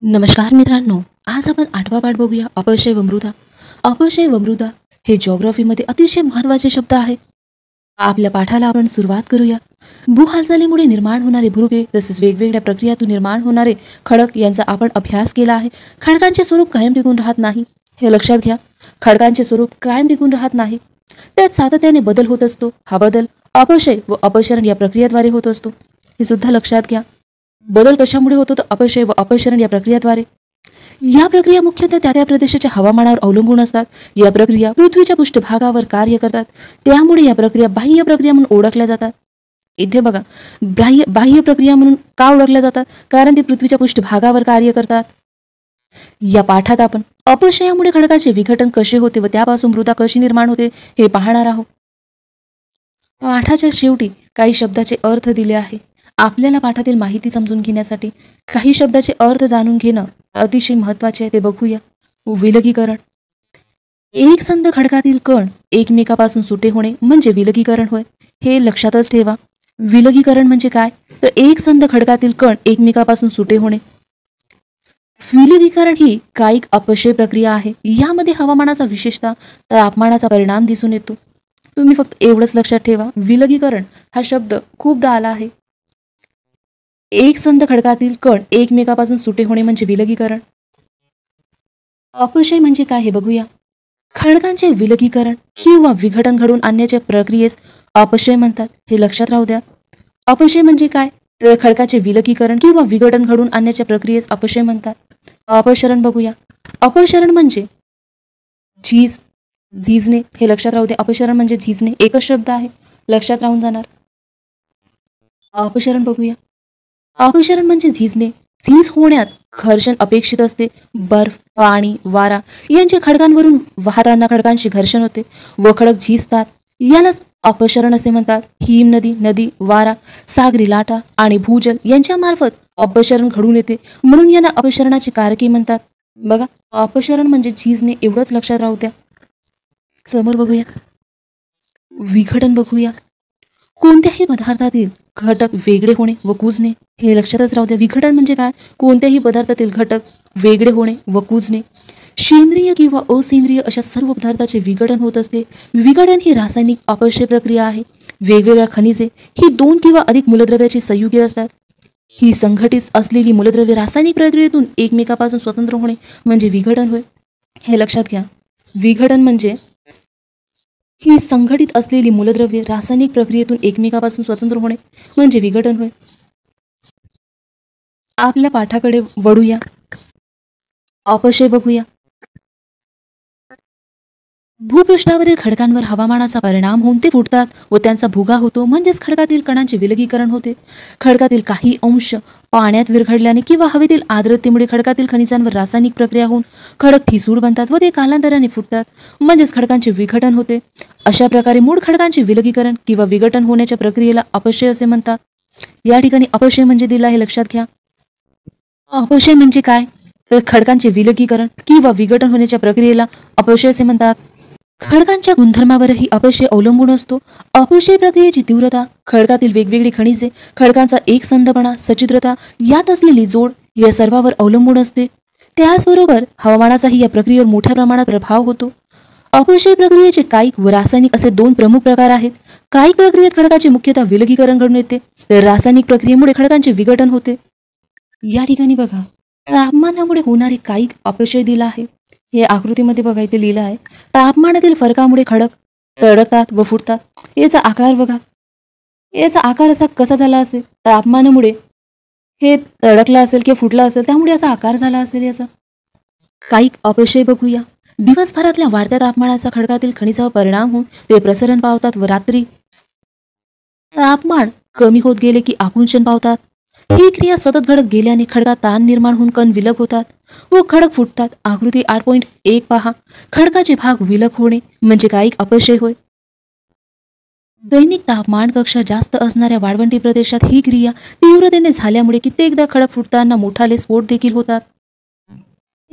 नमस्कार मित्रांनो, आज आपण आठवा पाठ बघूया अपक्षय व मृदा. अपक्षय व मृदा हे जिओग्राफीमध्ये अतिशय महत्त्वाचे शब्द आहे. आपल्या पाठाला आपण सुरुवात करूया. भूहालचालीमुळे निर्माण होणारे भुरुपे तसेच वेगवेगळ्या प्रक्रियातून निर्माण होणारे खडक यांचा आपण अभ्यास केला आहे. खडकांचे स्वरूप कायम टिकून राहत नाही, हे लक्षात घ्या. खडकांचे स्वरूप कायम टिकून राहत नाही, त्यात सातत्याने बदल होत असतो. हा बदल अपक्षय व अपक्षरण या प्रक्रियेद्वारे होत असतो, हे सुद्धा लक्षात घ्या. बदल कशामुळे होतो तर अपक्षय व अपक्षरण या प्रक्रियेद्वारे. या प्रक्रिया मुख्यतः त्या प्रदेशाच्या हवामानावर अवलंबून असतात. या प्रक्रिया पृथ्वीच्या पृष्ठभागावर कार्य करतात, त्यामुळे या प्रक्रिया बाह्य प्रक्रिया म्हणून ओळखल्या जातात. इथे बघा, बाह्य प्रक्रिया म्हणून का ओळखल्या जातात? कारण ते पृथ्वीच्या पृष्ठभागावर कार्य करतात. या पाठात आपण अपक्षयामुळे खडकाचे विघटन कसे होते व त्यापासून मृदा कशी निर्माण होते हे पाहणार आहोत. पाठाच्या शेवटी काही शब्दाचे अर्थ दिले आहे. आपल्याला पाठातील माहिती समजून घेण्यासाठी काही शब्दाचे अर्थ जाणून घेणं अतिशय महत्त्वाचे आहे, ते बघूया. विलगीकरण. एकसंध खडकातील कण एकमेकापासून सुटे होणे म्हणजे विलगीकरण होय, हे लक्षातच ठेवा. विलगीकरण म्हणजे काय तर एकसंध खडकातील कण एकमेकापासून सुटे होणे. विलगीकरण ही कायिक अपक्षय प्रक्रिया आहे. यामध्ये हवामानाचा विशेषतः तापमानाचा परिणाम दिसून येतो. तुम्ही फक्त एवढंच लक्षात ठेवा, विलगीकरण हा शब्द खूपदा आला आहे. एकसंध खडकातील कण एकमेकापासून सुटे होणे म्हणजे विलगीकरण. अपक्षय म्हणजे काय हे बघूया. खडकांचे विलगीकरण किंवा विघटन घडवून आणण्याच्या प्रक्रियेस अपक्षय म्हणतात, हे लक्षात राहू द्या. अपक्षय म्हणजे काय तर खडकाचे विलगीकरण किंवा विघटन घडवून आणण्याच्या प्रक्रियेस अपक्षय म्हणतात. अपक्षरण बघूया. अपक्षरण म्हणजे झिजणे, हे लक्षात राहू द्या. अपक्षरण म्हणजे झिजणे, एकच शब्द आहे, लक्षात राहून जाणार. अपक्षरण बघूया. अपक्षरण म्हणजे झिजणे. झीज होण्यात घर्षण अपेक्षित असते. बर्फ, पाणी, वारा यांचे खडकांवरून वाहताना खडकांशी घर्षण होते व खडक झिजतात. यालाच अपक्षरण असे म्हणतात. नदी, वारा, सागरी लाटा आणि भूजल यांच्या मार्फत अपक्षरण घडून येते, म्हणून यांना अपक्षरणाची कारके म्हणतात. बघा, अपक्षरण म्हणजे झिजणे, एवढंच लक्षात राहू द्या. समोर बघूया. विघटन बघूया. कोणत्याही पदार्थातील घटक वेगळे होणे व कुजणे, हे लक्षातच राहू द्या. विघटन म्हणजे काय? कोणत्याही पदार्थातील घटक वेगळे होणे व कुजणे. सेंद्रिय किंवा असेंद्रिय अशा सर्व पदार्थाचे विघटन होत असते. विघटन ही रासायनिक अपक्षय प्रक्रिया आहे. वेगवेगळ्या खनिजे ही 2 किंवा अधिक मूलद्रव्याची संयुगे असतात. ही संघटित असलेली मूलद्रव्ये रासायनिक प्रक्रियेतून एकमेकापासून स्वतंत्र होणे म्हणजे विघटन होय, हे लक्षात घ्या. विघटन म्हणजे ही संघटित असलेली मूलद्रव्ये रासायनिक प्रक्रियेतून एकमेकापासून स्वतंत्र होणे म्हणजे विघटन होय. आपल्या पाठाकडे वळूया. अपक्षय बघूया. भूपृष्ठावरील खडकांवर हवामानाचा परिणाम होऊन ते फुटतात व त्यांचा भुगा होतो, म्हणजेच खडकातील कणांचे विलगीकरण होते. खडकातील काही अंश पाण्यात विरघळल्याने किंवा हवेतील आर्द्रतेमुळे खडकातील खनिजांवर रासायनिक प्रक्रिया होऊन खडक ठिसूळ बनतात व ते कालांतराने फुटतात, म्हणजेच खडकांचे विघटन होते. अशा प्रकारे मूळ खडकांचे विलगीकरण किंवा विघटन होण्याच्या प्रक्रियेला अपक्षय असे म्हणतात. या ठिकाणी अपक्षय म्हणजे दिला, हे लक्षात घ्या. अपक्षय म्हणजे काय तर खडकांचे विलगीकरण किंवा विघटन होण्याच्या प्रक्रियेला अपक्षय असे म्हणतात. खडकांच्या गुणधर्मावरही अपक्षय अवलंबून असतो. अपक्षय प्रक्रियेची तीव्रता, खडकातील वेगवेगळी खनिजे, खडकांचा एकसंधपणा, सच्छिद्रता, यात असलेली जोड या सर्वांवर अवलंबून असते. त्याचबरोबर हवामानाचाही या प्रक्रियेवर मोठ्या प्रमाणात प्रभाव होतो. अपक्षय प्रक्रियेचे कायिक व रासायनिक असे 2 प्रमुख प्रकार आहेत. कायिक प्रक्रियेत खडकाचे मुख्यतः विलगीकरण घडून येते, तर रासायनिक प्रक्रियेमुळे खडकांचे विघटन होते. या ठिकाणी बघा, तापमानामुळे होणारे कायिक अपक्षय दिला आहे. हे आकृतीमध्ये बघा, इथे लिहिलं आहे. तापमानातील फरकामुळे खडक तडकतात व फुटतात. याचा आकार बघा, याचा आकार असा कसा झाला असेल, तापमानामुळे हे तडकला असेल किंवा फुटला असेल, त्यामुळे असा आकार झाला असेल. याचा कायिक अपक्षय बघूया. दिवसभरातल्या वाढत्या तापमानाचा खडकातील खनिजावर परिणाम होऊन ते प्रसरण पावतात व रात्री तापमान कमी होत गेले की आकुंचन पावतात. ही क्रिया सतत घडत गेल्याने खडकात ताण निर्माण होऊन कण विलग होतात व खडक फुटतात. आकृती 8.1 पहा. खडकाचे भाग विलग होणे म्हणजे कायिक अपक्षय होय. दैनिक तापमान कक्षा जास्त असणाऱ्या वाळवंटी प्रदेशात ही क्रिया तीव्रतेने झाल्यामुळे कित्येकदा खडक फुटताना मोठाले स्फोट देखील होतात.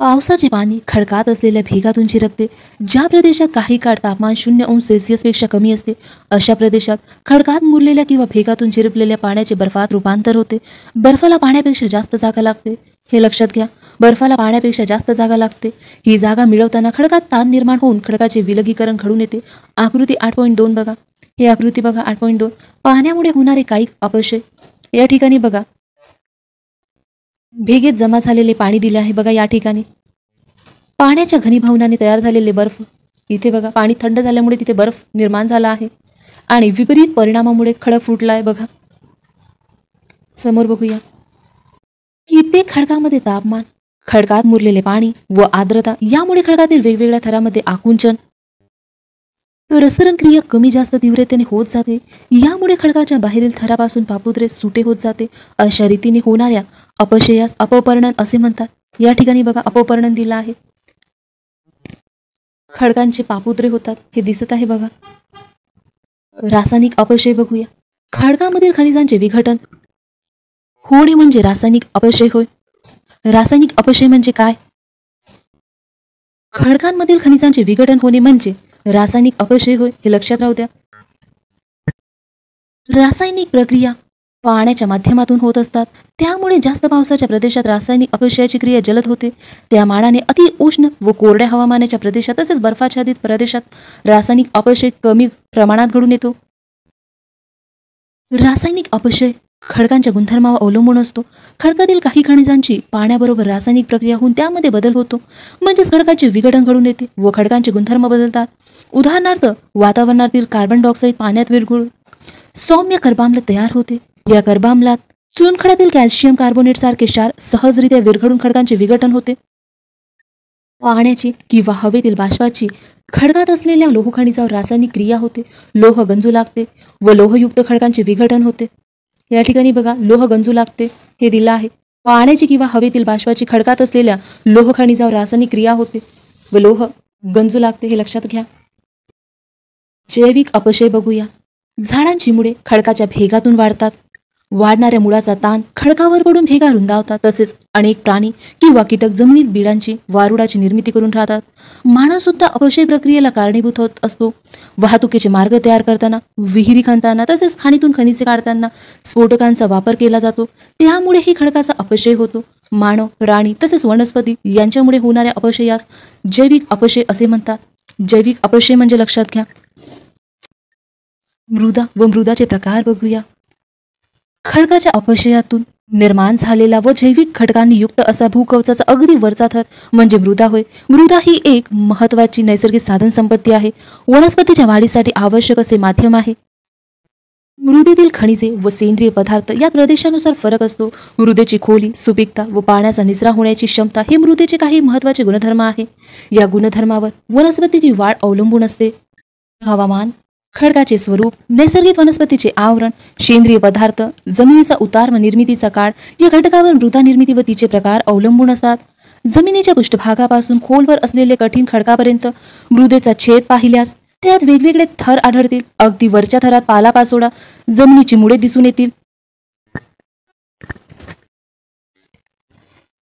पावसाचे पाणी खडकात असलेल्या भेगातून झिरपते. ज्या प्रदेशात काही काळ तापमान 0°C पेक्षा कमी असते, अशा प्रदेशात खडकात मुरलेल्या किंवा भेगातून झिरपलेल्या पाण्याचे बर्फात रूपांतर होते. बर्फाला पाण्यापेक्षा जास्त जागा लागते. हे लक्षात घ्या. बर्फाला पाण्यापेक्षा जास्त जागा लागते. ही जागा मिळवताना खडकात ताण निर्माण होऊन खडकाचे विलगीकरण घडून येते. आकृती 8.2 बघा. हे आकृती बघा 8.2. पाण्यामुळे होणारे कायिक अपक्षय. या ठिकाणी बघा भेगेत जमा झालेले पाणी दिले आहे. बघा या ठिकाणी पाण्याच्या घनीभवनाने तयार झालेले बर्फ. इथे बघा पाणी थंड झाल्यामुळे तिथे बर्फ निर्माण झाला आहे आणि विपरीत परिणामामुळे खडक फुटला आहे. बघा समोर बघूया. कित्येक खडकामध्ये तापमान, खडकात मुरलेले पाणी व आर्द्रता यामुळे खडकातील वेगवेगळ्या थरामध्ये आकुंचन, प्रसरण क्रिया कमी जास्त तीव्रतेने होत जाते. यामुळे खडकाच्या बाहेरील थरापासून पापुत्रे सुटे होत जाते. अशा रीतीने होणाऱ्या अपक्षयास अपपर्णन असे म्हणतात. या ठिकाणी बघा अपपर्णन दिला आहे. खडकांचे पापुत्रे होतात हे दिसत आहे बघा. रासायनिक अपक्षय बघूया. खडकामधील खनिजांचे विघटन होणे म्हणजे रासायनिक अपक्षय होय. रासायनिक अपक्षय म्हणजे काय? खडकांमधील खनिजांचे विघटन होणे म्हणजे रासायनिक अपक्षय होय. हे लक्षात राहू द्या. रासायनिक प्रक्रिया पाण्याच्या माध्यमातून होत असतात. त्यामुळे जास्त पावसाच्या प्रदेशात रासायनिक अपक्षयाची क्रिया जलद होते. त्या मानाने अति उष्ण व कोरड्या हवामानाच्या प्रदेशात तसेच बर्फाच्छादित प्रदेशात रासायनिक अपक्षय कमी प्रमाणात घडून येतो. रासायनिक अपक्षय खडकांच्या गुणधर्मावर अवलंबून असतो. खडकातील काही खनिजांची पाण्याबरोबर रासायनिक प्रक्रिया होऊन त्यामध्ये बदल होतो, म्हणजेच खडकाचे विघटन घडून येते व खडकांचे गुणधर्म बदलतात. उदाहरणार्थ वातावरणातील कार्बन डायऑक्साईड पाण्यात विरघळून सौम्य कर्बाम्ल तयार होते. या कर्बाम्लात चुनखड्यातील कॅल्शियम कार्बोनेट सारखे क्षार सहजरित्या विरघळून खडकांचे विघटन होते. पाण्याची किंवा हवेतील बाष्पाची खडकात असलेल्या लोहखनिजावर रासायनिक क्रिया होते. लोह गंजू लागते व लोहयुक्त खडकांचे विघटन होते. या ठिकाणी बघा लोह गंजू लागते हे दिलं आहे. पाण्याची किंवा हवेतील बाष्पाची खडकात असलेल्या लोह खनिजावर रासायनिक क्रिया होते व लोह गंजू लागते हे लक्षात घ्या. जैविक अपक्षय बघूया. झाडांची मुळे खडकाच्या भेगातून वाढतात. वाढणाऱ्या मुळाचा ताण खडकावर पडून भेगा रुंदावतात. तसेच अनेक प्राणी किंवा कीटक जमिनीत बिडांची वारुळाची निर्मिती करून राहतात. मानव सुद्धा अपक्षय प्रक्रियेला कारणीभूत होत असतो. वाहतुकीचे मार्ग तयार करताना, विहिरी खणताना तसेच खाणीतून खनिजे काढताना स्फोटकांचा वापर केला जातो. त्यामुळेही खडकाचा अपक्षय होतो. मानव, प्राणी तसेच वनस्पती यांच्यामुळे होणाऱ्या अपक्षयास जैविक अपक्षय असे म्हणतात. जैविक अपक्षय म्हणजे लक्षात घ्या. मृदा व मृदाचे प्रकार बघूया. खडकाच्या अपक्षयातून निर्माण झालेला व जैविक खडकांनी युक्त असा भूकवचाचा अगदी वरचा थर म्हणजे मृदा होय. मृदा ही एक महत्त्वाची नैसर्गिक साधन संपत्ती आहे. वनस्पतीच्या वाढीसाठी आवश्यक असे माध्यम आहे. मृदेतील खनिजे व सेंद्रिय पदार्थ या प्रदेशानुसार फरक असतो. मृदेची खोली, सुपीकता व पाण्याचा निचरा होण्याची क्षमता हे मृदेचे काही महत्त्वाचे गुणधर्म आहे. या गुणधर्मावर वनस्पतीची वाढ अवलंबून असते. हवामान, खडकाचे स्वरूप, नैसर्गिक वनस्पतीचे आवरण, सेंद्रिय पदार्थ, जमिनीचा उतार व निर्मितीचा काळ या घटकावर मृदा निर्मिती व तिचे प्रकार अवलंबून असतात. जमिनीच्या पृष्ठभागापासून खोलवर असलेले कठीण खडकापर्यंत मृदेचा छेद पाहिल्यास त्यात वेगवेगळे थर आढळतील. अगदी वरच्या थरात पालापाचोळा, जमिनीची मुळे दिसून येतील.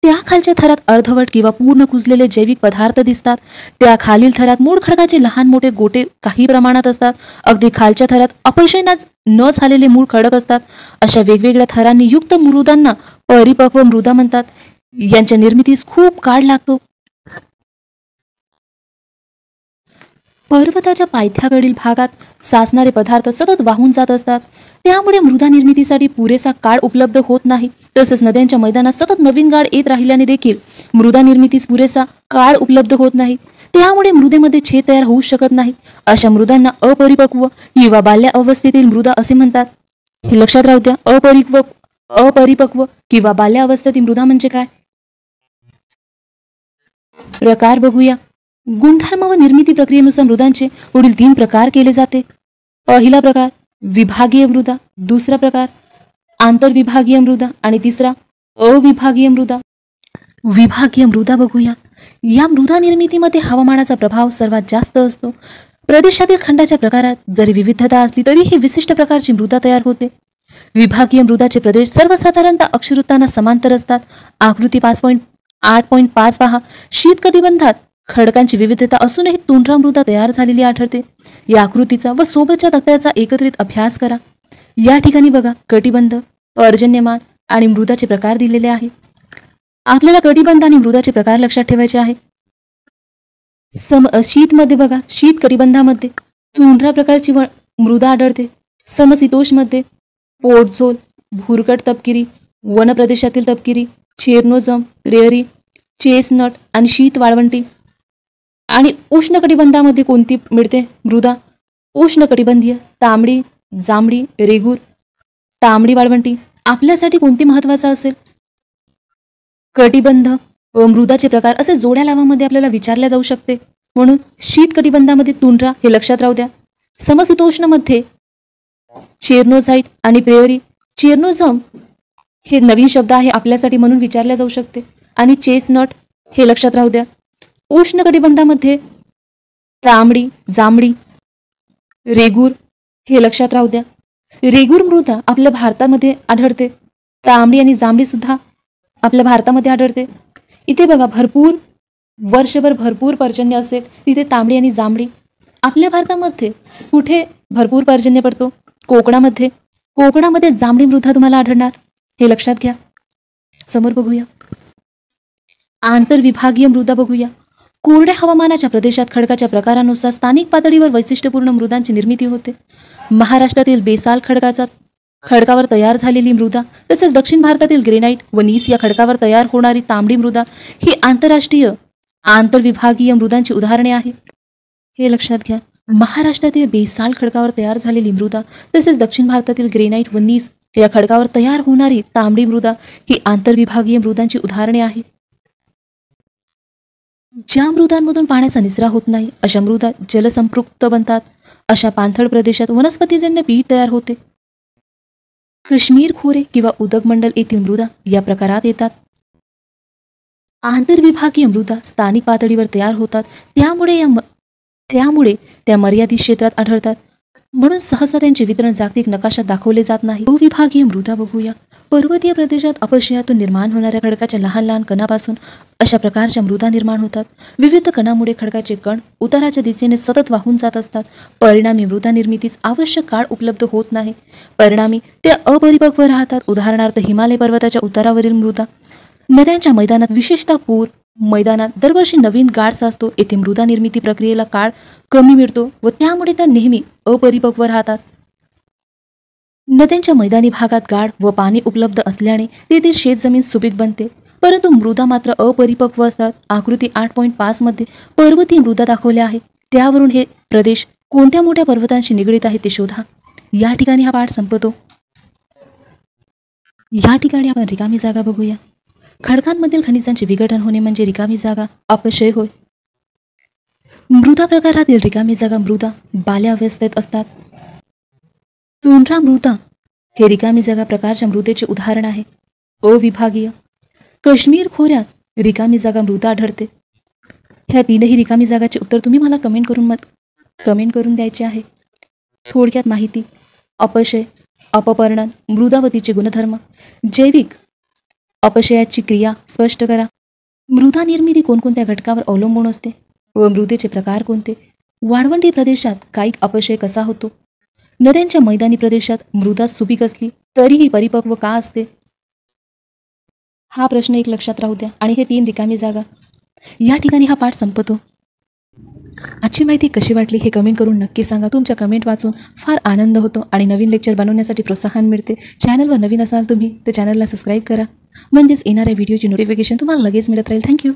त्या खालच्या थरात अर्धवट किंवा पूर्ण कुजलेले जैविक पदार्थ दिसतात. त्या खालील थरात मूळ खडकाचे लहान मोठे गोटे काही प्रमाणात असतात. अगदी खालच्या थरात अपक्षय न झालेले मूळ खडक असतात. अशा वेगवेगळ्या थरांनी युक्त मृदांना परिपक्व मृदा म्हणतात. यांच्या निर्मितीस खूप काळ लागतो. पर्वताच्या पायथ्याकडील भागात साचणारे पदार्थ सतत वाहून जात असतात. त्यामुळे मृदा निर्मितीसाठी पुरेसा काळ उपलब्ध होत नाही. तसेच नद्यांच्या मैदानात सतत नवीन गाळ येत राहिल्याने देखील मृदा निर्मितीस पुरेसा काळ उपलब्ध होत नाही. त्यामुळे मृदेमध्ये छेद तयार होऊ शकत नाही. अशा मृदांना अपरिपक्व किंवा बाल्या अवस्थेतील मृदा असे म्हणतात. हे लक्षात राहू द्या. अपरिपक्व किंवा बाल्या अवस्थेतील मृदा म्हणजे काय? प्रकार बघूया. गुणधर्म व निर्मिती प्रक्रियेनुसार मृदांचे पुढील 3 प्रकार केले जाते. पहिला प्रकार विभागीय मृदा, दुसरा प्रकार आंतरविभागीय मृदा आणि तिसरा अविभागीय मृदा. विभागीय मृदा बघूया. या मृदा निर्मितीमध्ये हवामानाचा प्रभाव सर्वात जास्त असतो. प्रदेशातील खंडाच्या प्रकारात जरी विविधता असली तरीही विशिष्ट प्रकारची मृदा तयार होते. विभागीय मृदाचे प्रदेश सर्वसाधारणतः अक्षवृत्तांना समांतर असतात. आकृती 5.8.5 पहा. शीतकटिबंधात खडकांची विविधता असूनही तुंड्रा मृदा तयार झालेली आढळते. या आकृतीचा व सोबतच्या तक्त्याचा एकत्रित अभ्यास करा. या ठिकाणी बघा कटिबंध, पर्जन्यमान आणि मृदाचे प्रकार दिलेले आहे. आपल्याला कटिबंध आणि मृदाचे प्रकार लक्षात ठेवायचे आहे. शीतमध्ये बघा, शीत कटिबंधामध्ये तुंड्रा प्रकारची मृदा आढळते. समशीतोष्णमध्ये पोटझोल, भुरकट तपकिरी, वन प्रदेशातील तपकिरी, चेरनोझम, रेअरी, चेस्टनट आणि शीत वाळवंटी. आणि उष्णकटिबंधामध्ये कोणती मिळते मृदा? उष्णकटिबंधीय तांबडी, जांभळी, रेगूर, तांबडी वाळवंटी. आपल्यासाठी कोणती महत्वाचं असेल? कटिबंध व मृदाचे प्रकार असे जोड्या लावामध्ये आपल्याला विचारल्या जाऊ शकते, म्हणून शीत कटिबंधामध्ये तुंड्रा हे लक्षात राहू द्या. समशीतोष्णमध्ये चेरनोझाईट आणि प्रेअरी. चेरनोझम हे नवीन शब्द आहे आपल्यासाठी, म्हणून विचारल्या जाऊ शकते. आणि चेस्टनट हे लक्षात राहू द्या. उष्णकटिबंधामध्ये तांबडी, जांभळी, रेगूर हे लक्षात राहू द्या. रेगूर मृदा आपल्या भारतामध्ये आढळते. तांबडी आणि जांभळी सुद्धा आपल्या भारतामध्ये आढळते. इथे बघा, वर्षभर भरपूर पर्जन्य असेल तिथे तांबडी आणि जांभळी. आपल्या भारतामध्ये कुठे भरपूर पर्जन्य पडतो? कोकणामध्ये. कोकणामध्ये जांभळी मृदा तुम्हाला आढळणार, हे लक्षात घ्या. समोर बघूया, आंतरविभागीय मृदा बघूया. कोरड्या हवामानाच्या प्रदेशात खडकाच्या प्रकारानुसार स्थानिक पातळीवर वैशिष्ट्यपूर्ण मृदांची निर्मिती होते. महाराष्ट्रातील बेसाल खडकावर तयार झालेली मृदा, तसेच दक्षिण भारतातील ग्रेनाइट व नीस या खडकावर तयार होणारी तांबडी मृदा ही आंतरराष्ट्रीय आंतरविभागीय मृदांची उदाहरणे आहे, हे लक्षात घ्या. महाराष्ट्रातील बेसाल खडकावर तयार झालेली मृदा तसेच दक्षिण भारतातील ग्रेनाइट व नीस या खडकावर तयार होणारी तांबडी मृदा ही आंतरविभागीय मृदांची उदाहरणे आहे. ज्या मृदांमधून पाण्याचा निचरा होत नाही अशा मृदा जलसंपृक्त बनतात. अशा पाणथळ प्रदेशात वनस्पतीजन्य पीठ तयार होते. काश्मीर खोरे किंवा उदगमंडल येथील मृदा या प्रकारात येतात. आंतरविभागीय मृदा स्थानिक पातळीवर तयार होतात, त्यामुळे त्या मर्यादित क्षेत्रात आढळतात, म्हणून सहसा त्यांचे वितरण जागतिक नकाशात दाखवले जात नाही. भूविभागीय मृदा बघूया. पर्वतीय प्रदेशात अपक्षयातून निर्माण होणाऱ्या खडकाच्या लहान लहान कणापासून अशा प्रकारच्या मृदा निर्माण होतात. विविध कणामुळे खडकाचे कण उताराच्या दिशेने सतत वाहून जात असतात. परिणामी मृदा निर्मितीस आवश्यक काळ उपलब्ध होत नाही. परिणामी ते अपरिपक्व राहतात. उदाहरणार्थ हिमालय पर्वताच्या उतारावरील मृदा. नद्यांच्या मैदानात, विशेषतः पूर मैदानात दरवर्षी नवीन गाळ साचतो. येथे मृदा निर्मिती प्रक्रियेला काळ कमी मिळतो व त्यामुळे त्या नेहमी अपरिपक्व राहतात. नद्यांच्या मैदानी भागात गाळ व पाणी उपलब्ध असल्याने तेथील शेतजमीन सुपीक बनते, परंतु मृदा मात्र अपरिपक्व असतात. आकृती 8.5 मध्ये पर्वतीय मृदा दाखवल्या आहे. त्यावरून हे प्रदेश कोणत्या मोठ्या पर्वतांशी निगडीत आहे ते शोधा. या ठिकाणी हा पाठ संपतो. या ठिकाणी आपण रिकामी जागा बघूया. खडकांमधील खनिजांचे विघटन होणे म्हणजे रिकामी जागा, अपक्षय होय. मृदा प्रकारातील रिकामी जागा मृदा बाल्यावस्थेत असतात. तुंड्रा मृदा हे रिकामी जागा प्रकारच्या मृदेचे उदाहरण आहे. अविभागीय. काश्मीर खोऱ्यात रिकामी जागा मृदा आढळते. ह्या तीनही रिकामी जागाचे उत्तर तुम्ही मला कमेंट करून द्यायचे आहे. थोडक्यात माहिती: अपक्षय, अपपर्णन, मृदावतीचे गुणधर्म, जैविक अपक्षयाची क्रिया स्पष्ट करा. मृदा निर्मिती कोणकोणत्या घटकावर अवलंबून असते व मृदेचे प्रकार कोणते. वाळवंटी प्रदेशात कायिक अपक्षय कसा होतो. नद्यांच्या मैदानी प्रदेशात मृदा सुपीक असली तरीही परिपक्व का असते. हा प्रश्न एक लक्षात राहू द्या. आणि हे 3 रिकामी जागा. या ठिकाणी हा पाठ संपतो. आजची माहिती कशी वाटली हे कमेंट करून नक्की सांगा. तुमच्या कमेंट वाचून फार आनंद होतो आणि नवीन लेक्चर बनवण्यासाठी प्रोत्साहन मिळते. चॅनलवर नवीन असाल तुम्ही तर चॅनलला सबस्क्राईब करा, म्हणजेच येणाऱ्या व्हिडिओची नोटिफिकेशन तुम्हाला लगेच मिळत राहील. थँक्यू.